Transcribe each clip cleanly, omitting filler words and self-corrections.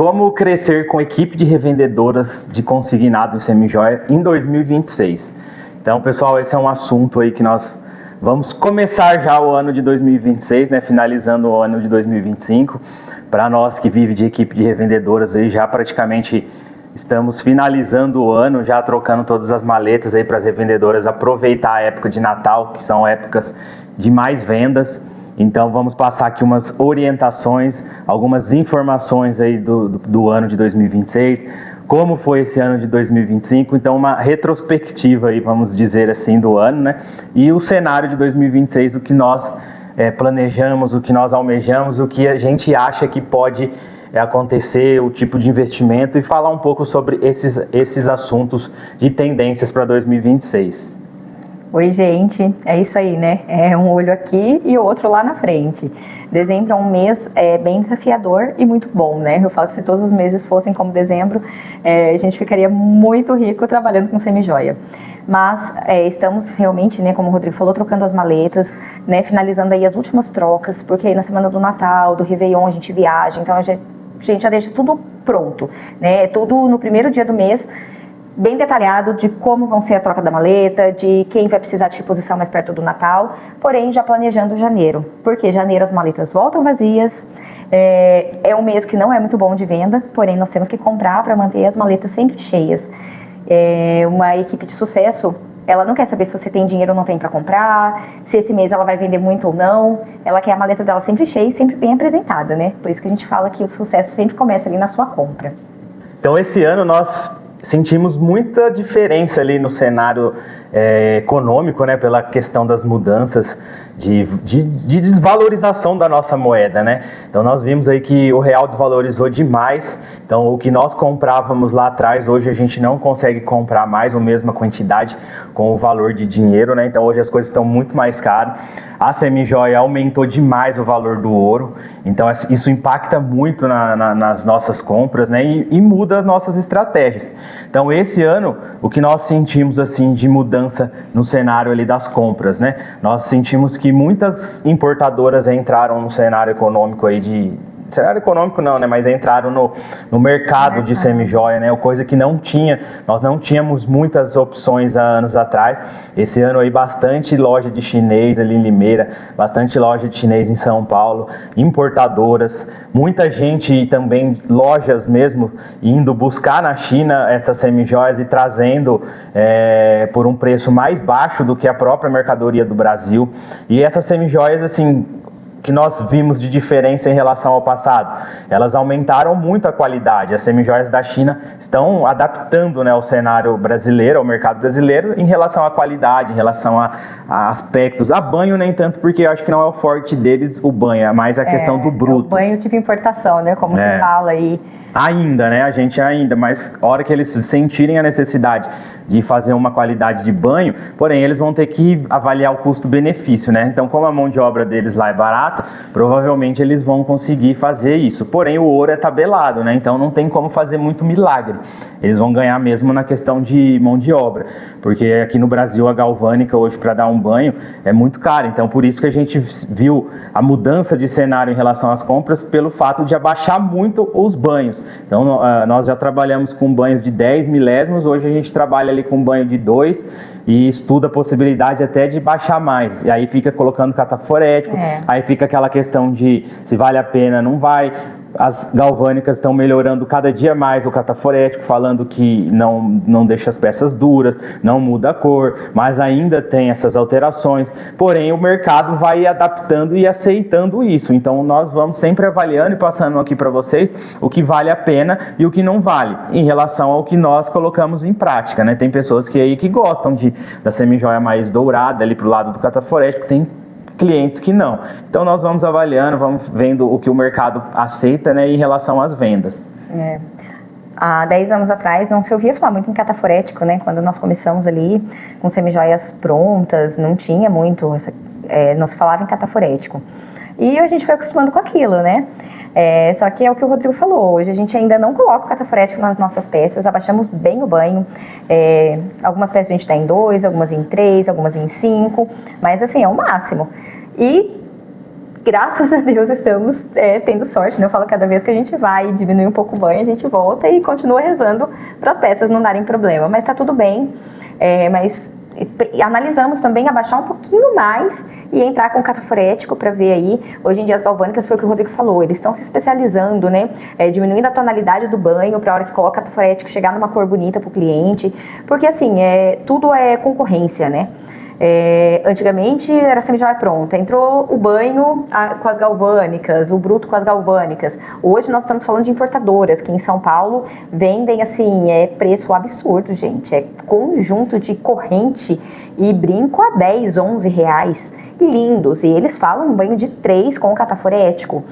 Como crescer com equipe de revendedoras de consignado em semijoia em 2026? Então, pessoal, esse é um assunto aí que nós vamos começar já o ano de 2026, né? Finalizando o ano de 2025. Para nós que vive de equipe de revendedoras aí, já praticamente estamos finalizando o ano, já trocando todas as maletas aí para as revendedoras aproveitar a época de Natal, que são épocas de mais vendas. Então vamos passar aqui umas orientações, algumas informações aí do ano de 2026, como foi esse ano de 2025, então uma retrospectiva aí, vamos dizer assim, do ano, né? E o cenário de 2026, o que nós planejamos, o que nós almejamos, o que a gente acha que pode acontecer, o tipo de investimento e falar um pouco sobre esses assuntos de tendências para 2026. Oi, gente, é isso aí, né? É um olho aqui e o outro lá na frente. Dezembro é um mês bem desafiador e muito bom, né? Eu falo que se todos os meses fossem como dezembro, a gente ficaria muito rico trabalhando com semijoia. Mas estamos realmente, né, como o Rodrigo falou, trocando as maletas, né, finalizando aí as últimas trocas, porque aí na semana do Natal, do Réveillon, a gente viaja, então a gente já deixa tudo pronto, né? Tudo no primeiro dia do mês, bem detalhado de como vão ser a troca da maleta, de quem vai precisar de reposição mais perto do Natal, porém já planejando janeiro, porque janeiro as maletas voltam vazias, é um mês que não é muito bom de venda, porém nós temos que comprar para manter as maletas sempre cheias. Uma equipe de sucesso, ela não quer saber se você tem dinheiro ou não tem para comprar, se esse mês ela vai vender muito ou não, ela quer a maleta dela sempre cheia e sempre bem apresentada, né? Por isso que a gente fala que o sucesso sempre começa ali na sua compra. Então esse ano nós sentimos muita diferença ali no cenário econômico, né, pela questão das mudanças de desvalorização da nossa moeda, né? Então nós vimos aí que o real desvalorizou demais, então o que nós comprávamos lá atrás, hoje a gente não consegue comprar mais a mesma quantidade com o valor de dinheiro, né? Então hoje as coisas estão muito mais caras. A semijoia aumentou demais o valor do ouro, então isso impacta muito nas nossas compras, né? E muda as nossas estratégias. Então esse ano, o que nós sentimos assim de mudança no cenário ali das compras, né? Nós sentimos que muitas importadoras entraram no cenário econômico aí cenário econômico não, né? Mas entraram no mercado de semijoia, né? Coisa que nós não tínhamos muitas opções há anos atrás. Esse ano aí bastante loja de chinês ali em Limeira, bastante loja de chinês em São Paulo, importadoras, muita gente e também lojas mesmo indo buscar na China essas semijoias e trazendo por um preço mais baixo do que a própria mercadoria do Brasil. E essas semijoias, assim, que nós vimos de diferença em relação ao passado, elas aumentaram muito a qualidade. As semijoias da China estão adaptando, né, ao cenário brasileiro, ao mercado brasileiro, em relação à qualidade, em relação a aspectos. A banho nem tanto, porque eu acho que não é o forte deles o banho, é mais a questão do bruto. O banho tipo importação, né, como se fala aí. Ainda, né? A gente ainda, mas a hora que eles sentirem a necessidade de fazer uma qualidade de banho, porém eles vão ter que avaliar o custo-benefício, né? Então, como a mão de obra deles lá é barata, provavelmente eles vão conseguir fazer isso. Porém, o ouro é tabelado, né? Então não tem como fazer muito milagre. Eles vão ganhar mesmo na questão de mão de obra, porque aqui no Brasil a galvânica hoje para dar um banho é muito cara. Então, por isso que a gente viu a mudança de cenário em relação às compras, pelo fato de abaixar muito os banhos. Então, nós já trabalhamos com banhos de 10 milésimos, hoje a gente trabalha ali com banho de 2 e estuda a possibilidade até de baixar mais. E aí fica colocando cataforético, aí fica aquela questão de se vale a pena, não vai. As galvânicas estão melhorando cada dia mais o cataforético, falando que não deixa as peças duras, não muda a cor, mas ainda tem essas alterações. Porém, o mercado vai adaptando e aceitando isso. Então, nós vamos sempre avaliando e passando aqui para vocês o que vale a pena e o que não vale, em relação ao que nós colocamos em prática, né? Tem pessoas que gostam da semijoia mais dourada ali para o lado do cataforético, tem clientes que não. Então nós vamos avaliando, vamos vendo o que o mercado aceita, né, em relação às vendas. Há 10 anos atrás não se ouvia falar muito em cataforético, né? Quando nós começamos ali com semijoias prontas, não tinha muito, não se falava em cataforético. E a gente foi acostumando com aquilo, né? Só que é o que o Rodrigo falou, hoje a gente ainda não coloca o cataforético nas nossas peças, abaixamos bem o banho, algumas peças a gente dá em 2, algumas em 3, algumas em 5, mas assim, é o máximo. E graças a Deus estamos tendo sorte, né? Eu falo cada vez que a gente vai diminuir um pouco o banho, a gente volta e continua rezando para as peças não darem problema. Mas tá tudo bem, mas analisamos também abaixar um pouquinho mais e entrar com cataforético para ver aí. Hoje em dia as galvânicas, foi o que o Rodrigo falou, eles estão se especializando, né? Diminuindo a tonalidade do banho para a hora que coloca cataforético chegar numa cor bonita para o cliente, porque assim, tudo é concorrência, né? Antigamente era semijoia pronta, entrou o banho com as galvânicas, o bruto com as galvânicas. Hoje nós estamos falando de importadoras que em São Paulo vendem assim, preço absurdo, gente, conjunto de corrente e brinco a 10, 11 reais, e lindos, e eles falam um banho de 3 com cataforético.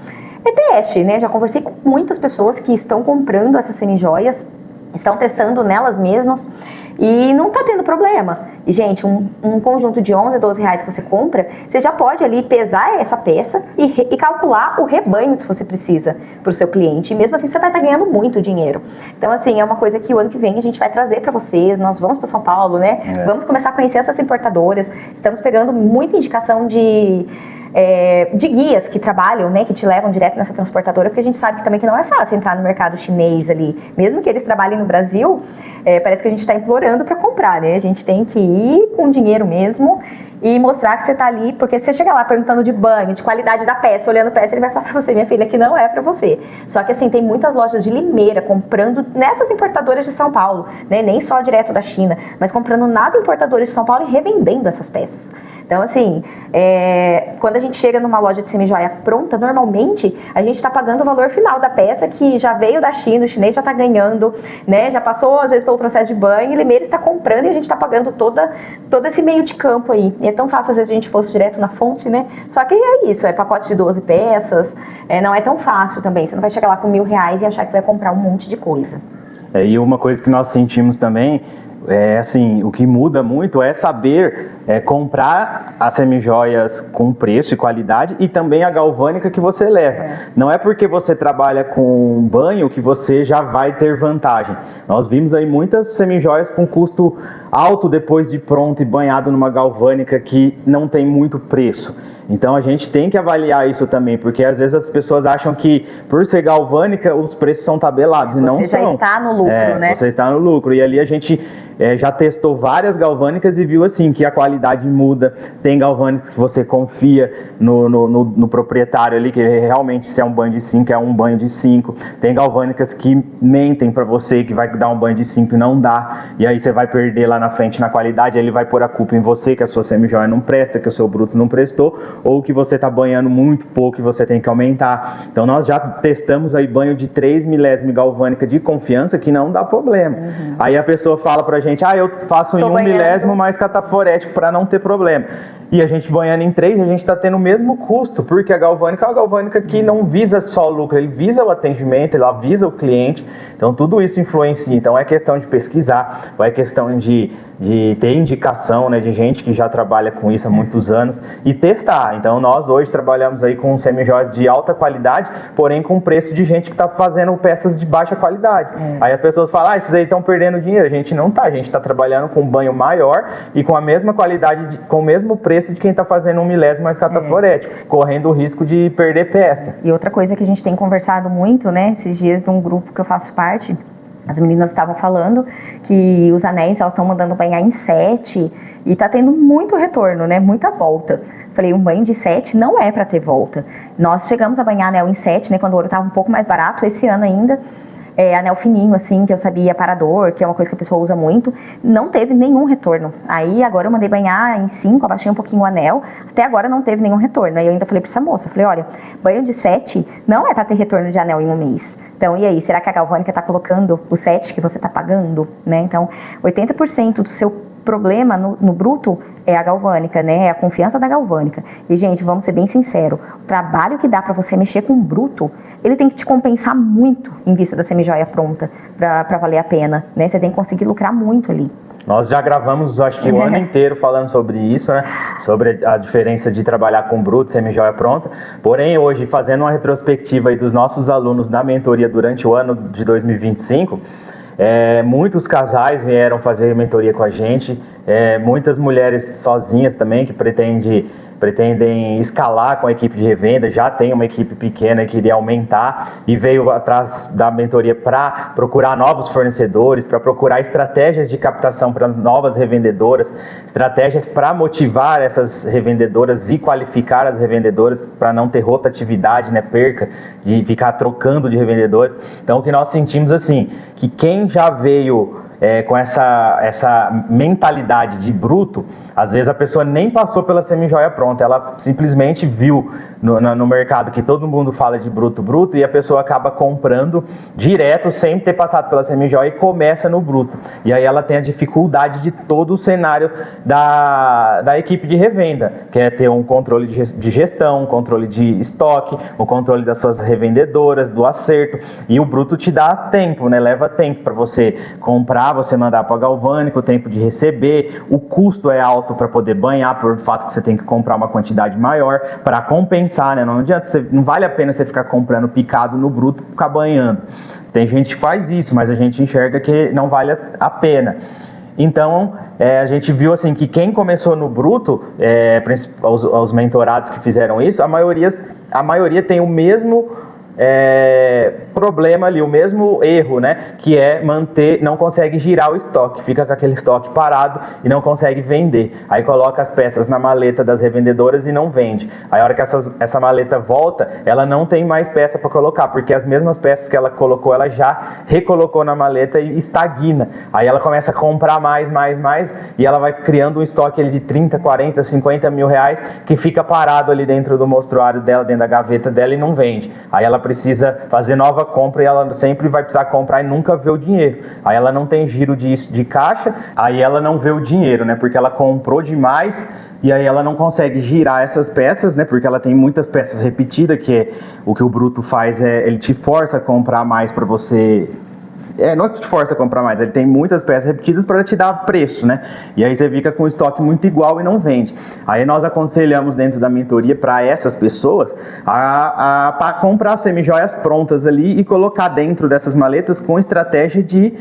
É teste, né? Já conversei com muitas pessoas que estão comprando essas semijoias, estão testando nelas mesmas e não tá tendo problema. E, gente, um conjunto de 11, 12 reais que você compra, você já pode ali pesar essa peça e calcular o rebanho, se você precisa, para o seu cliente. E mesmo assim, você vai estar ganhando muito dinheiro. Então, assim, é uma coisa que o ano que vem a gente vai trazer para vocês. Nós vamos para São Paulo, né? Vamos começar a conhecer essas importadoras. Estamos pegando muita indicação de guias que trabalham, né, que te levam direto nessa transportadora, porque a gente sabe que também que não é fácil entrar no mercado chinês ali, mesmo que eles trabalhem no Brasil, parece que a gente está implorando para comprar, né, a gente tem que ir com dinheiro mesmo e mostrar que você está ali, porque se você chega lá perguntando de banho, de qualidade da peça, olhando a peça, ele vai falar para você, minha filha, que não é para você. Só que assim, tem muitas lojas de Limeira comprando nessas importadoras de São Paulo, né, nem só direto da China, mas comprando nas importadoras de São Paulo e revendendo essas peças. Então, assim, quando a gente chega numa loja de semijoia pronta, normalmente a gente está pagando o valor final da peça, que já veio da China, o chinês já está ganhando, né? Já passou, às vezes, pelo processo de banho, e Limeira está comprando e a gente está pagando todo esse meio de campo aí. E é tão fácil, às vezes, a gente fosse direto na fonte, né? Só que é isso, pacote de 12 peças, não é tão fácil também. Você não vai chegar lá com R$1.000 e achar que vai comprar um monte de coisa. E uma coisa que nós sentimos também, assim, o que muda muito é saber comprar as semijoias com preço e qualidade e também a galvânica que você leva. Não é porque você trabalha com banho que você já vai ter vantagem. Nós vimos aí muitas semijoias com custo alto depois de pronto e banhado numa galvânica que não tem muito preço. Então a gente tem que avaliar isso também, porque às vezes as pessoas acham que por ser galvânica os preços são tabelados, e não são. Você já está no lucro, né? Você está no lucro, e ali a gente já testou várias galvânicas e viu assim que a qualidade muda. Tem galvânicas que você confia no proprietário ali, que realmente se é um banho de 5, é um banho de 5. Tem galvânicas que mentem para você que vai dar um banho de 5 e não dá, e aí você vai perder lá na frente na qualidade, aí ele vai pôr a culpa em você, que a sua semijoia não presta, que o seu bruto não prestou, ou que você está banhando muito pouco e você tem que aumentar. Então nós já testamos aí banho de 3 milésimo galvânica de confiança que não dá problema. Aí a pessoa fala pra gente, eu faço em 1 milésimo mais cataforético para não ter problema. E a gente banhando em 3, a gente está tendo o mesmo custo, porque a galvânica é uma galvânica que não visa só o lucro, ele visa o atendimento, ela visa o cliente, então tudo isso influencia. Então é questão de pesquisar, é questão de ter indicação, né, de gente que já trabalha com isso há muitos anos e testar. Então nós hoje trabalhamos aí com semijoias de alta qualidade, porém com preço de gente que está fazendo peças de baixa qualidade. Aí as pessoas falam, esses aí estão perdendo dinheiro. A gente não está, a gente está trabalhando com um banho maior e com a mesma qualidade, com o mesmo preço de quem está fazendo 1 milésimo mais cataforético, correndo o risco de perder peça. E outra coisa que a gente tem conversado muito, né, esses dias num grupo que eu faço parte, as meninas estavam falando que os anéis, elas estão mandando banhar em 7 e tá tendo muito retorno, né, muita volta. Falei, um banho de 7 não é para ter volta. Nós chegamos a banhar anel em 7, né, quando o ouro estava um pouco mais barato, esse ano ainda. Anel fininho, assim, que eu sabia, parador, que é uma coisa que a pessoa usa muito, não teve nenhum retorno. Aí agora eu mandei banhar em 5, abaixei um pouquinho o anel, até agora não teve nenhum retorno. Aí eu ainda falei pra essa moça, falei, olha, banho de 7 não é pra ter retorno de anel em um mês. Então, e aí, será que a galvânica tá colocando o 7 que você tá pagando, né? Então, 80% do seu problema no bruto é a galvânica, né? É a confiança da galvânica. E, gente, vamos ser bem sinceros, o trabalho que dá pra você mexer com o bruto, ele tem que te compensar muito em vista da semijoia pronta pra valer a pena, né? Você tem que conseguir lucrar muito ali. Nós já gravamos, acho que o ano inteiro falando sobre isso, né? Sobre a diferença de trabalhar com bruto, semijoia pronta. Porém, hoje, fazendo uma retrospectiva aí dos nossos alunos na mentoria durante o ano de 2025, muitos casais vieram fazer mentoria com a gente, muitas mulheres sozinhas também que pretendem pretendem escalar com a equipe de revenda, já tem uma equipe pequena que queria aumentar e veio atrás da mentoria para procurar novos fornecedores, para procurar estratégias de captação para novas revendedoras, estratégias para motivar essas revendedoras e qualificar as revendedoras para não ter rotatividade, né, perca de ficar trocando de revendedores. Então, o que nós sentimos assim, que quem já veio com essa mentalidade de bruto, às vezes a pessoa nem passou pela semijoia pronta, ela simplesmente viu no mercado que todo mundo fala de bruto e a pessoa acaba comprando direto sem ter passado pela semijoia e começa no bruto. E aí ela tem a dificuldade de todo o cenário da equipe de revenda, que é ter um controle de gestão, um controle de estoque, o controle das suas revendedoras, do acerto, e o bruto te dá tempo, né? Leva tempo para você comprar, você mandar para o galvânico, o tempo de receber, o custo é alto para poder banhar, por fato que você tem que comprar uma quantidade maior para compensar, né? Não adianta, não vale a pena você ficar comprando picado no bruto e ficar banhando. Tem gente que faz isso, mas a gente enxerga que não vale a pena. Então, a gente viu assim que quem começou no bruto, os mentorados que fizeram isso, a maioria tem o mesmo problema ali, o mesmo erro, né? Que é não consegue girar o estoque, fica com aquele estoque parado e não consegue vender. Aí coloca as peças na maleta das revendedoras e não vende. Aí a hora que essa maleta volta, ela não tem mais peça para colocar, porque as mesmas peças que ela colocou, ela já recolocou na maleta e estagna. Aí ela começa a comprar mais, e ela vai criando um estoque ali de 30, 40, 50 mil reais que fica parado ali dentro do mostruário dela, dentro da gaveta dela e não vende. Aí ela precisa fazer nova compra e ela sempre vai precisar comprar e nunca vê o dinheiro. Aí ela não tem giro de caixa, aí ela não vê o dinheiro, né? Porque ela comprou demais e aí ela não consegue girar essas peças, né? Porque ela tem muitas peças repetidas, que é o que o bruto faz, ele te força a comprar mais para você... não te força a comprar mais, ele tem muitas peças repetidas para te dar preço, né? E aí você fica com o estoque muito igual e não vende. Aí nós aconselhamos dentro da mentoria para essas pessoas a comprar semijoias prontas ali e colocar dentro dessas maletas com estratégia de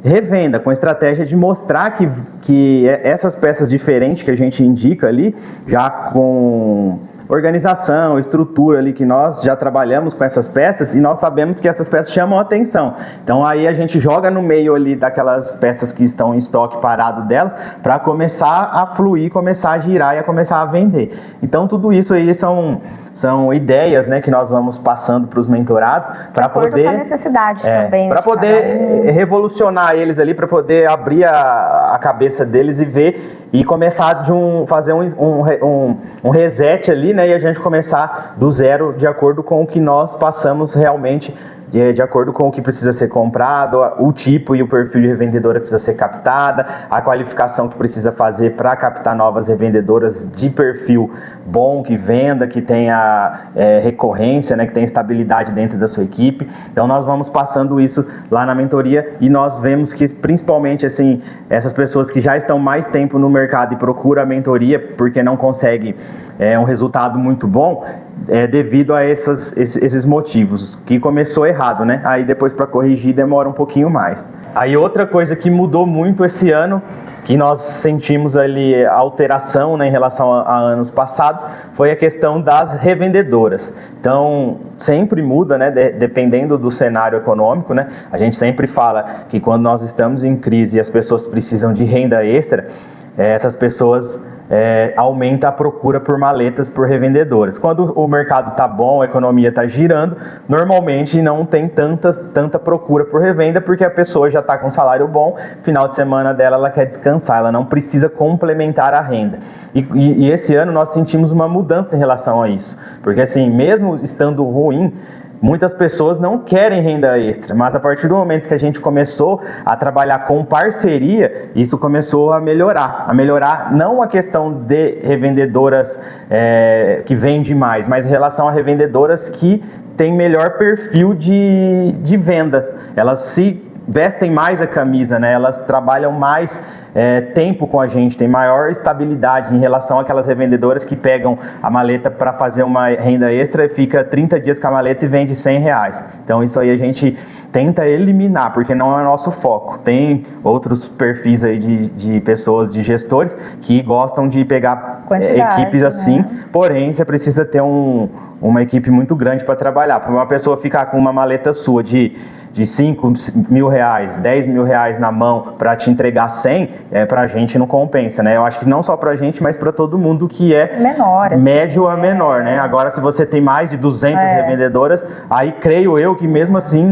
revenda, com estratégia de mostrar que essas peças diferentes que a gente indica ali, já com organização, estrutura ali, que nós já trabalhamos com essas peças e nós sabemos que essas peças chamam a atenção. Então aí a gente joga no meio ali daquelas peças que estão em estoque parado delas para começar a fluir, começar a girar e a começar a vender. Então tudo isso aí são ideias, né, que nós vamos passando para os mentorados para poder com a necessidade também, para poder revolucionar eles ali, para poder abrir a cabeça deles e ver e começar fazer um reset ali, né, e a gente começar do zero de acordo com o que nós passamos realmente, de acordo com o que precisa ser comprado, o tipo e o perfil de revendedora que precisa ser captada, a qualificação que precisa fazer para captar novas revendedoras de perfil bom, que venda, que tenha recorrência, né, que tenha estabilidade dentro da sua equipe. Então nós vamos passando isso lá na mentoria e nós vemos que principalmente assim, essas pessoas que já estão mais tempo no mercado e procuram a mentoria porque não conseguem um resultado muito bom, devido a esses motivos, que começou errado, né? Aí depois para corrigir demora um pouquinho mais. Aí outra coisa que mudou muito esse ano, que nós sentimos ali alteração, né, em relação a anos passados, foi a questão das revendedoras. Então, sempre muda, né, dependendo do cenário econômico, né? A gente sempre fala que quando nós estamos em crise e as pessoas precisam de renda extra, essas pessoas aumenta a procura por maletas por revendedoras. Quando o mercado está bom, a economia está girando, normalmente não tem tanta procura por revenda, porque a pessoa já está com salário bom, final de semana dela ela quer descansar, ela não precisa complementar a renda. E esse ano nós sentimos uma mudança em relação a isso, porque assim, mesmo estando ruim, muitas pessoas não querem renda extra, mas a partir do momento que a gente começou a trabalhar com parceria, isso começou a melhorar não a questão de revendedoras que vendem mais, mas em relação a revendedoras que têm melhor perfil de venda. Elas se vestem mais a camisa, né? Elas trabalham mais tempo com a gente, tem maior estabilidade em relação àquelas revendedoras que pegam a maleta para fazer uma renda extra e fica 30 dias com a maleta e vende R$100. Então isso aí a gente tenta eliminar, porque não é nosso foco. Tem outros perfis aí de pessoas, de gestores, que gostam de pegar Quantidade, equipes assim, né? porém você precisa ter uma equipe muito grande para trabalhar. Para uma pessoa ficar com uma maleta sua de 5 mil reais, 10 mil reais na mão para te entregar 100, pra gente não compensa, né? Eu acho que não só pra gente, mas para todo mundo que é menor, assim, médio a menor, né? Agora, se você tem mais de 200 revendedoras, aí creio eu que mesmo assim,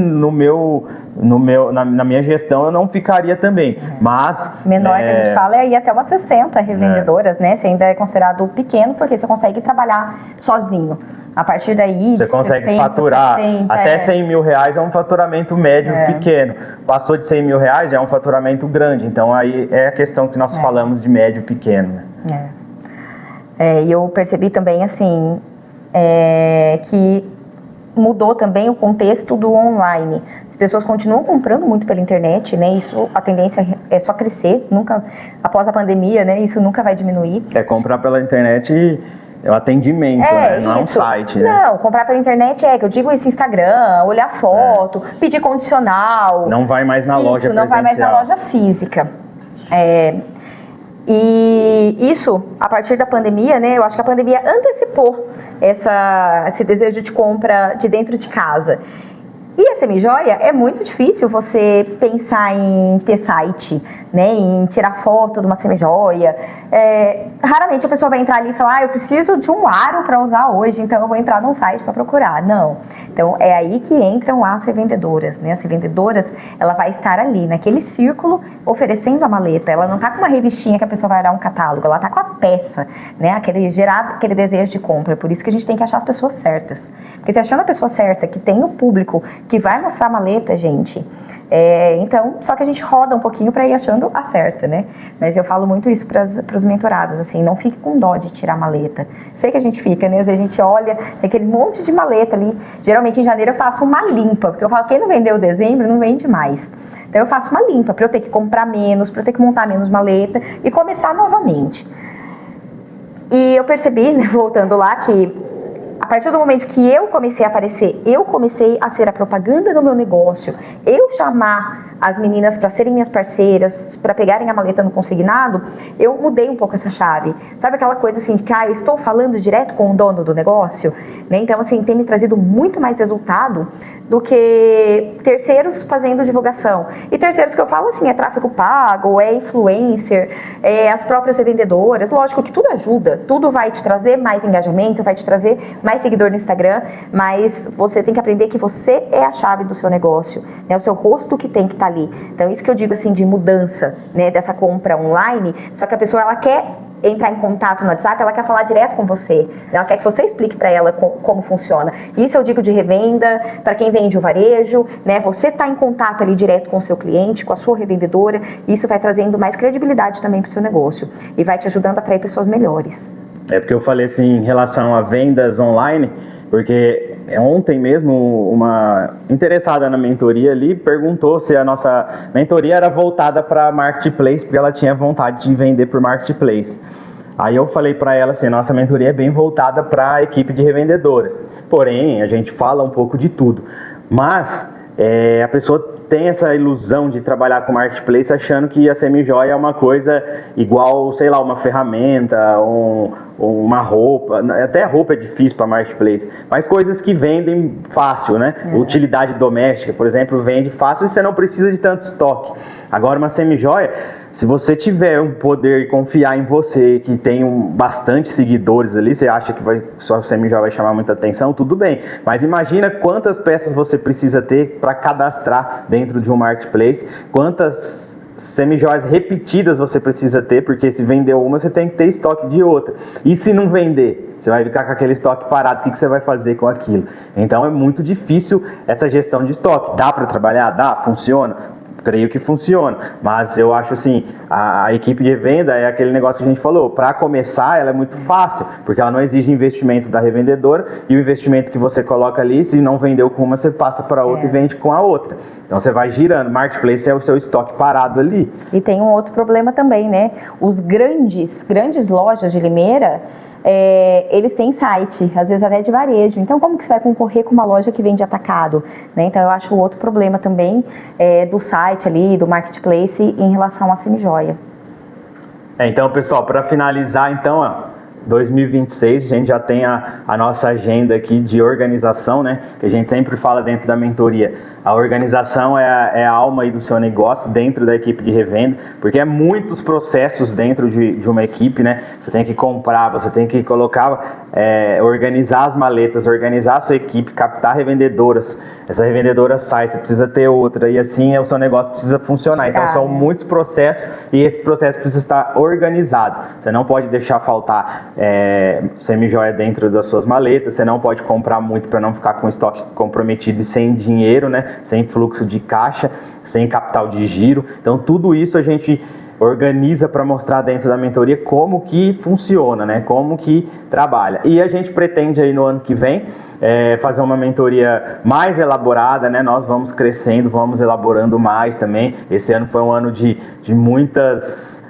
na minha gestão, eu não ficaria também. Mas... menor que a gente fala é aí até umas 60 revendedoras, né? Você ainda é considerado pequeno, porque você consegue trabalhar sozinho. A partir daí, você consegue 60, faturar 70, até 100 mil reais, é um faturamento médio pequeno. Passou de 100 mil reais, já é um faturamento grande. Então, aí é a questão que nós falamos de médio e pequeno. Né? E eu percebi também, assim, que mudou também o contexto do online. As pessoas continuam comprando muito pela internet, né? Isso, a tendência é só crescer. Nunca, após a pandemia, né? Isso nunca vai diminuir. Comprar pela internet... é o atendimento, né? Não é um site, né? Não, comprar pela internet que eu digo isso, Instagram, olhar foto, pedir condicional. Não vai mais na loja presencial. Não vai mais na loja física. E isso, a partir da pandemia, né? Eu acho que a pandemia antecipou esse desejo de compra de dentro de casa. E a Semijoia, é muito difícil você pensar em ter site, né, em tirar foto de uma semijoia. Raramente a pessoa vai entrar ali e falar, eu preciso de um aro para usar hoje, então eu vou entrar num site para procurar. Não. Então é aí que entram as revendedoras, né? As revendedoras, ela vai estar ali, naquele círculo, oferecendo a maleta. Ela não está com uma revistinha que a pessoa vai olhar um catálogo, ela está com a peça, né? Gerar aquele desejo de compra. Por isso que a gente tem que achar as pessoas certas. Porque se achando a pessoa certa, que tem o público, que vai mostrar a maleta, gente... então, só que a gente roda um pouquinho para ir achando a certa, né? Mas eu falo muito isso para os mentorados, assim, não fique com dó de tirar a maleta. Sei que a gente fica, né? Às vezes a gente olha, tem aquele monte de maleta ali. Geralmente em janeiro eu faço uma limpa, porque eu falo, quem não vendeu dezembro, não vende mais. Então eu faço uma limpa, para eu ter que comprar menos, para eu ter que montar menos maleta e começar novamente. E eu percebi, né, voltando lá, que a partir do momento que eu comecei a aparecer, eu comecei a ser a propaganda do meu negócio, eu chamar as meninas para serem minhas parceiras, para pegarem a maleta no consignado, eu mudei um pouco essa chave. Sabe aquela coisa assim, que eu estou falando direto com o dono do negócio? Né? Então, assim, tem me trazido muito mais resultado do que terceiros fazendo divulgação. E terceiros que eu falo assim, é tráfego pago, é influencer, as próprias revendedoras. Lógico que tudo ajuda, tudo vai te trazer mais engajamento, vai te trazer mais seguidor no Instagram, mas você tem que aprender que você é a chave do seu negócio, né? O seu rosto que tem que estar ali. Então, isso que eu digo assim de mudança, né, dessa compra online, só que a pessoa, ela quer entrar em contato no WhatsApp, ela quer falar direto com você. Ela quer que você explique para ela como funciona. Isso eu digo de revenda, para quem vende o varejo, né? Você está em contato ali direto com o seu cliente, com a sua revendedora, isso vai trazendo mais credibilidade também para o seu negócio e vai te ajudando a atrair pessoas melhores. Porque eu falei assim em relação a vendas online, porque ontem mesmo uma interessada na mentoria ali perguntou se a nossa mentoria era voltada para marketplace, porque ela tinha vontade de vender por marketplace. Aí eu falei para ela assim, nossa mentoria é bem voltada para a equipe de revendedoras, porém a gente fala um pouco de tudo, mas a pessoa tem essa ilusão de trabalhar com marketplace achando que a Semijoia é uma coisa igual, sei lá, uma ferramenta, uma roupa, até roupa é difícil para marketplace, mas coisas que vendem fácil, né? Utilidade doméstica, por exemplo, vende fácil e você não precisa de tanto estoque. Agora uma Semijoia, se você tiver um poder e confiar em você, que tem bastante seguidores ali, você acha que sua Semijoia vai chamar muita atenção, tudo bem. Mas imagina quantas peças você precisa ter para cadastrar dentro de um marketplace, quantas semijoias repetidas você precisa ter, porque se vender uma, você tem que ter estoque de outra. E se não vender? Você vai ficar com aquele estoque parado, o que você vai fazer com aquilo? Então é muito difícil essa gestão de estoque. Dá para trabalhar? Dá? Funciona? Creio que funciona, mas eu acho assim, a equipe de venda é aquele negócio que a gente falou, para começar ela é muito fácil, porque ela não exige investimento da revendedora, e o investimento que você coloca ali, se não vendeu com uma, você passa para outra e vende com a outra. Então você vai girando, marketplace é o seu estoque parado ali. E tem um outro problema também, né? Os grandes lojas de Limeira, eles têm site, às vezes até de varejo. Então, como que você vai concorrer com uma loja que vende atacado? Né? Então, eu acho outro problema também do site ali, do marketplace, em relação à Semijoia. Então, pessoal, para finalizar, então, 2026, a gente já tem a nossa agenda aqui de organização, né? Que a gente sempre fala dentro da mentoria. A organização é a alma aí do seu negócio dentro da equipe de revenda, porque é muitos processos dentro de uma equipe, né? Você tem que comprar, você tem que colocar, organizar as maletas, organizar a sua equipe, captar revendedoras. Essa revendedora sai, você precisa ter outra, e assim o seu negócio precisa funcionar. Então são muitos processos e esse processo precisa estar organizado. Você não pode deixar faltar semi-joia dentro das suas maletas, você não pode comprar muito para não ficar com o estoque comprometido e sem dinheiro, né? Sem fluxo de caixa, sem capital de giro. Então tudo isso a gente organiza para mostrar dentro da mentoria como que funciona, né? Como que trabalha. E a gente pretende aí no ano que vem fazer uma mentoria mais elaborada, né? Nós vamos crescendo, vamos elaborando mais também. Esse ano foi um ano de muitas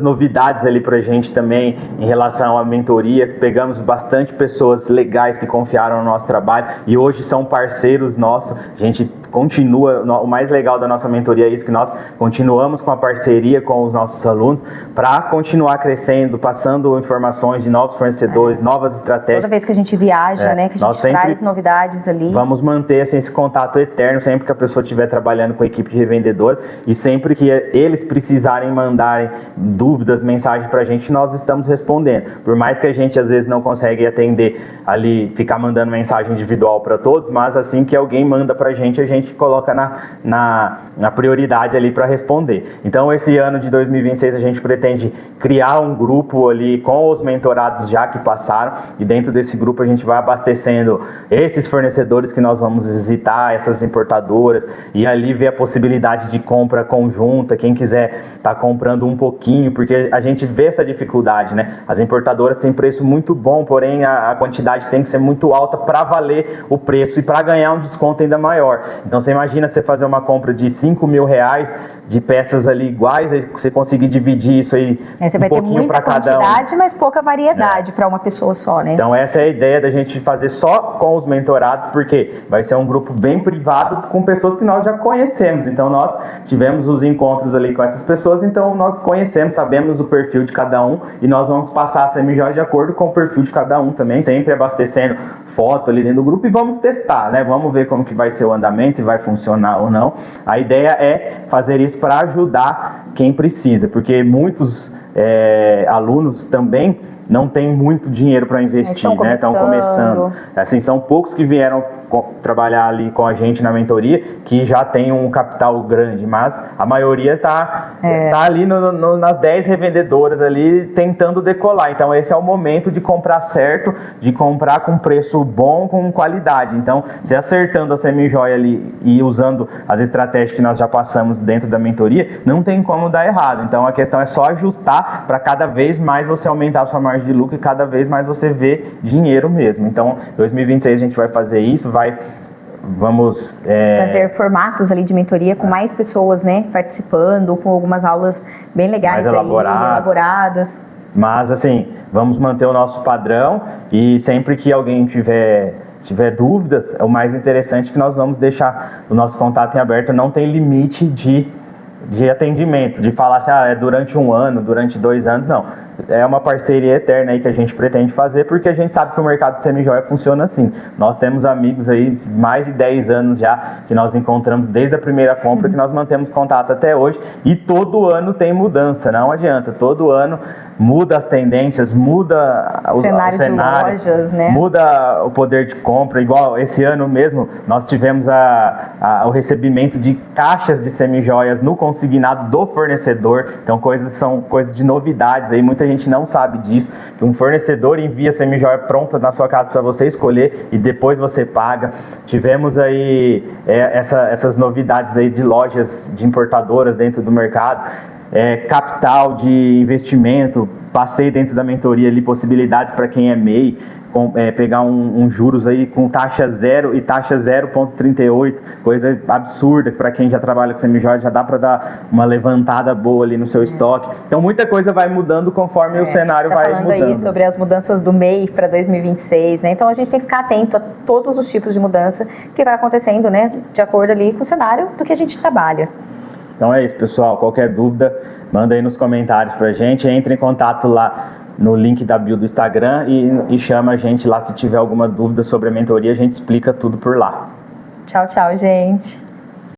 novidades ali pra gente também em relação à mentoria. Pegamos bastante pessoas legais que confiaram no nosso trabalho e hoje são parceiros nossos. A gente continua, o mais legal da nossa mentoria é isso, que nós continuamos com a parceria com os nossos alunos para continuar crescendo, passando informações de novos fornecedores, novas estratégias. Toda vez que a gente viaja, né, que a gente traz novidades ali. Vamos manter assim, esse contato eterno sempre que a pessoa estiver trabalhando com a equipe de revendedor e sempre que eles precisarem mandarem dúvidas, mensagens pra gente, nós estamos respondendo. Por mais que a gente às vezes não consegue atender ali, ficar mandando mensagem individual para todos, mas assim que alguém manda pra gente, a gente coloca na prioridade ali para responder. Então esse ano de 2026 a gente pretende criar um grupo ali com os mentorados já que passaram e dentro desse grupo a gente vai abastecendo esses fornecedores que nós vamos visitar, essas importadoras e ali ver a possibilidade de compra conjunta, quem quiser tá comprando um pouquinho, porque a gente vê essa dificuldade, né? As importadoras têm preço muito bom, porém a quantidade tem que ser muito alta para valer o preço e para ganhar um desconto ainda maior. Então você imagina você fazer uma compra de R$5.000 de peças ali iguais, aí você conseguir dividir isso aí um pouquinho para cada um. Você vai ter muita quantidade, mas pouca variedade para uma pessoa só, né? Então essa é a ideia da gente fazer só com os mentorados, porque vai ser um grupo bem privado com pessoas que nós já conhecemos. Então nós tivemos os encontros ali com essas pessoas, então nós conhecemos, sabemos o perfil de cada um e nós vamos passar a semi-joia de acordo com o perfil de cada um também, sempre abastecendo foto ali dentro do grupo e vamos testar, né? Vamos ver como que vai ser o andamento, se vai funcionar ou não. A ideia é fazer isso para ajudar quem precisa, porque muitos alunos também não têm muito dinheiro para investir, né? Estão começando. Assim, são poucos que vieram trabalhar ali com a gente na mentoria que já tem um capital grande, mas a maioria tá ali nas 10 revendedoras ali tentando decolar. Então esse é o momento de comprar certo, de comprar com preço bom, com qualidade. Então, se acertando a semi-joia ali e usando as estratégias que nós já passamos dentro da mentoria, não tem como dar errado. Então a questão é só ajustar para cada vez mais você aumentar a sua margem de lucro e cada vez mais você ver dinheiro mesmo. Então, 2026 a gente vai fazer isso, vamos fazer formatos ali de mentoria com mais pessoas, né, participando, com algumas aulas bem legais, mais elaboradas. Mas assim, vamos manter o nosso padrão e sempre que alguém tiver dúvidas, o mais interessante é que nós vamos deixar o nosso contato em aberto, não tem limite de atendimento, de falar assim, é durante um ano, durante 2 anos, não. É uma parceria eterna aí que a gente pretende fazer, porque a gente sabe que o mercado de semi-joia funciona assim. Nós temos amigos aí, mais de 10 anos já, que nós encontramos desde a primeira compra, que nós mantemos contato até hoje, e todo ano tem mudança, não adianta, todo ano muda as tendências, muda o cenário de lojas, né? Muda o poder de compra, igual esse ano mesmo, nós tivemos o recebimento de caixas de semi-joias no consignado do fornecedor, então são coisas de novidades aí, muita gente não sabe disso, que um fornecedor envia semi-joia pronta na sua casa para você escolher e depois você paga. Tivemos aí essas novidades aí de lojas, de importadoras dentro do mercado, capital de investimento, passei dentro da mentoria ali possibilidades para quem é MEI, pegar um juros aí com taxa 0 e taxa 0,38, coisa absurda para quem já trabalha com semi-joia, já dá para dar uma levantada boa ali no seu estoque. Então muita coisa vai mudando conforme o cenário vai mudando. Falando aí sobre as mudanças do MEI para 2026, né? Então a gente tem que ficar atento a todos os tipos de mudança que vai acontecendo, né? De acordo ali com o cenário do que a gente trabalha. Então é isso, pessoal. Qualquer dúvida, manda aí nos comentários pra gente. Entre em contato lá no link da bio do Instagram e chama a gente lá se tiver alguma dúvida sobre a mentoria, a gente explica tudo por lá. Tchau, tchau, gente.